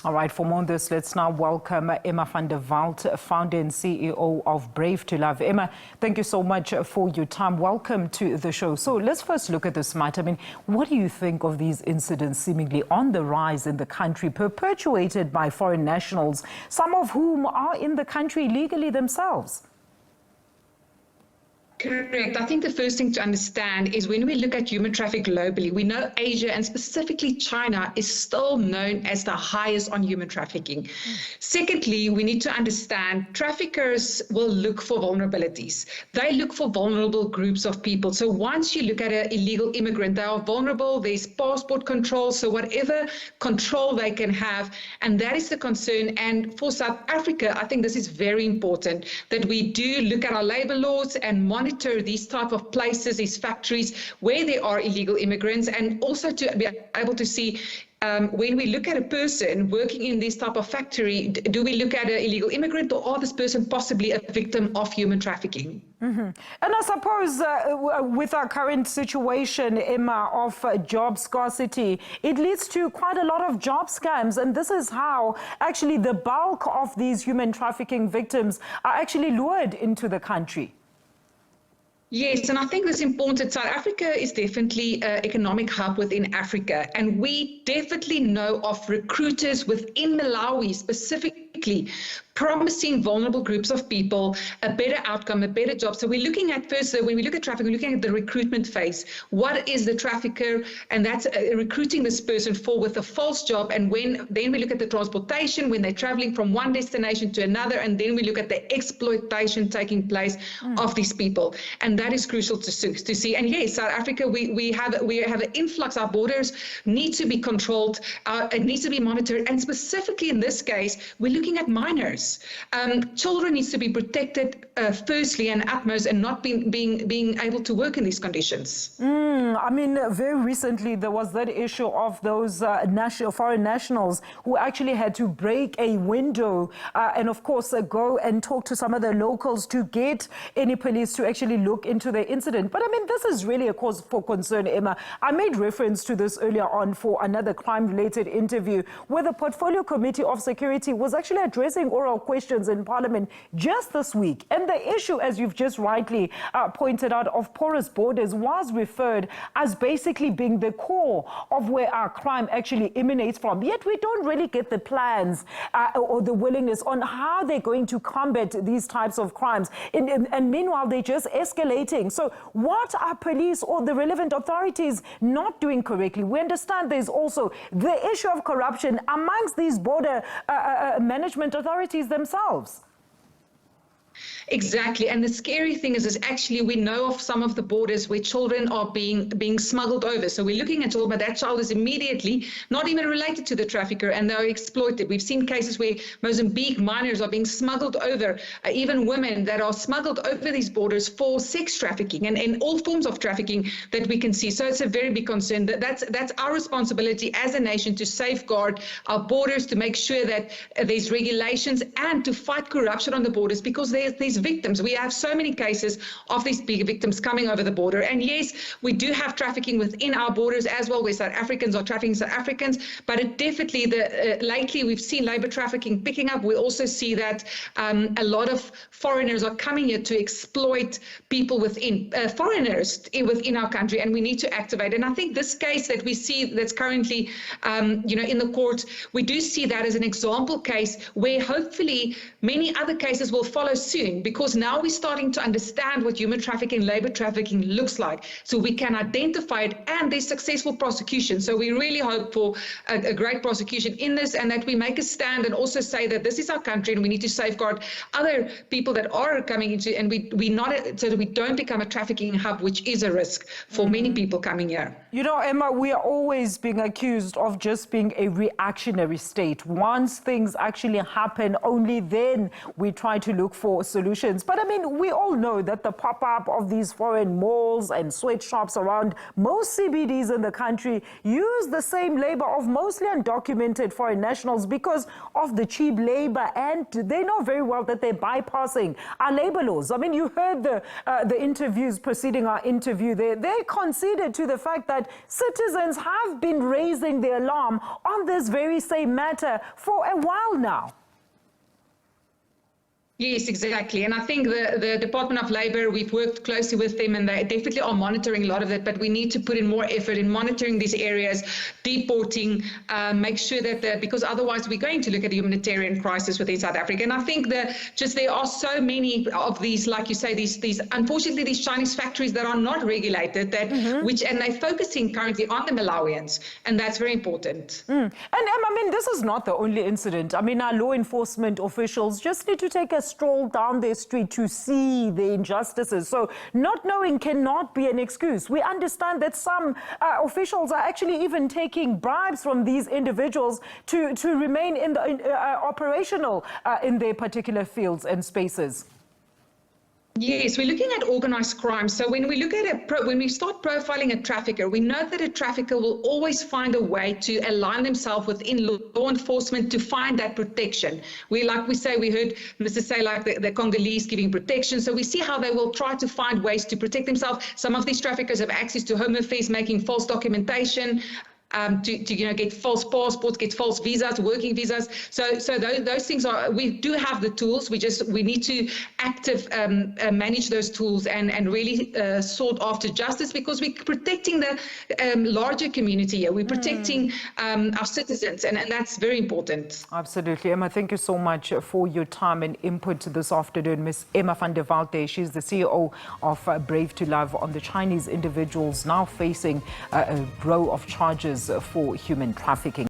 All right, for more on this, let's now welcome Emma van der Walt, founder and CEO of Brave to Love. Emma, thank you so much for your time. Welcome to the show. So let's first look at this matter. I mean, what do you think of these incidents seemingly on the rise in the country, perpetuated by foreign nationals, some of whom are in the country legally themselves? Correct. I think the first thing to understand is when we look at human trafficking globally, we know Asia and specifically China is still known as the highest on human trafficking. Secondly, we need to understand traffickers will look for vulnerabilities. They look for vulnerable groups of people. So once you look at an illegal immigrant, they are vulnerable. There's passport control. So whatever control they can have, and that is the concern. And for South Africa, I think this is very important that we do look at our labor laws and monitor these type of places, these factories where there are illegal immigrants, and also to be able to see when we look at a person working in this type of factory, do we look at an illegal immigrant or is this person possibly a victim of human trafficking? And I suppose with our current situation, Emma, of job scarcity, it leads to quite a lot of job scams. And this is how actually the bulk of these human trafficking victims are actually lured into the country. Yes, and I think it's important. South Africa is definitely an economic hub within Africa, and we definitely know of recruiters within Malawi specifically promising vulnerable groups of people a better outcome, a better job. So we're looking at first, when we look at trafficking, we're looking at the recruitment phase. What is the trafficker? And that's recruiting this person with a false job. And then we look at the transportation, when they're traveling from one destination to another, and then we look at the exploitation taking place of these people. And that is crucial to see. And yes, South Africa, we have an influx. Our borders need to be controlled. It needs to be monitored. And specifically in this case, we're looking at minors. Children needs to be protected firstly and utmost, and not being able to work in these conditions. I mean, very recently there was that issue of those foreign nationals who actually had to break a window and of course go and talk to some of the locals to get any police to actually look into the incident. But I mean, this is really a cause for concern, Emma. I made reference to this earlier on for another crime-related interview where the Portfolio Committee of Security was actually addressing oral questions in Parliament just this week. And the issue, as you've just rightly pointed out, of porous borders was referred as basically being the core of where our crime actually emanates from. Yet we don't really get the plans or the willingness on how they're going to combat these types of crimes. And meanwhile, they're just escalating. So what are police or the relevant authorities not doing correctly? We understand there's also the issue of corruption amongst these border management authorities themselves. Exactly. And the scary thing is actually we know of some of the borders where children are being smuggled over. So we're looking at children, but that child is immediately not even related to the trafficker, and they're exploited. We've seen cases where Mozambique minors are being smuggled over, even women that are smuggled over these borders for sex trafficking and all forms of trafficking that we can see. So it's a very big concern. That's our responsibility as a nation to safeguard our borders, to make sure that there's regulations and to fight corruption on the borders, because there's victims. We have so many cases of these big victims coming over the border. And yes, we do have trafficking within our borders as well, where South Africans are trafficking South Africans. But it definitely, lately we've seen labor trafficking picking up. We also see that a lot of foreigners are coming here to exploit people within within our country, and we need to activate. And I think this case that we see that's currently, in the court, we do see that as an example case where hopefully many other cases will follow soon, because now we're starting to understand what human trafficking, labor trafficking looks like, so we can identify it, and there's successful prosecution. So we really hope for a great prosecution in this, and that we make a stand and also say that this is our country and we need to safeguard other people that are coming into, and so that we don't become a trafficking hub, which is a risk for many people coming here. You know, Emma, we are always being accused of just being a reactionary state. Once things actually happen, only then we try to look for for solutions. But I mean, we all know that the pop-up of these foreign malls and sweatshops around most CBDs in the country use the same labor of mostly undocumented foreign nationals because of the cheap labor, and they know very well that they're bypassing our labor laws. I mean, you heard the interviews preceding our interview there. They conceded to the fact that citizens have been raising the alarm on this very same matter for a while now. Yes, exactly. And I think the Department of Labor, we've worked closely with them, and they definitely are monitoring a lot of it, but we need to put in more effort in monitoring these areas, deporting, make sure that, because otherwise we're going to look at a humanitarian crisis within South Africa. And I think that just there are so many of these, like you say, these unfortunately, these Chinese factories that are not regulated, that and they're focusing currently on the Malawians, and that's very important. And I mean, this is not the only incident. I mean, our law enforcement officials just need to take a stroll down their street to see the injustices. So not knowing cannot be an excuse. We understand that some officials are actually even taking bribes from these individuals to remain in the operational in their particular fields and spaces. Yes, we're looking at organized crime. So when we look at when we start profiling a trafficker, we know that a trafficker will always find a way to align themselves within law enforcement to find that protection. We heard Mr. say, like the Congolese giving protection. So we see how they will try to find ways to protect themselves. Some of these traffickers have access to Home Affairs, making false documentation. To get false passports, get false visas, working visas. So those things we do have the tools. We need to manage those tools and really sought after justice, because we're protecting the larger community here. We're protecting our citizens, and that's very important. Absolutely. Emma, thank you so much for your time and input this afternoon. Ms. Emma van der Walt, she's the CEO of Brave to Love, on the Chinese individuals now facing a row of charges for human trafficking.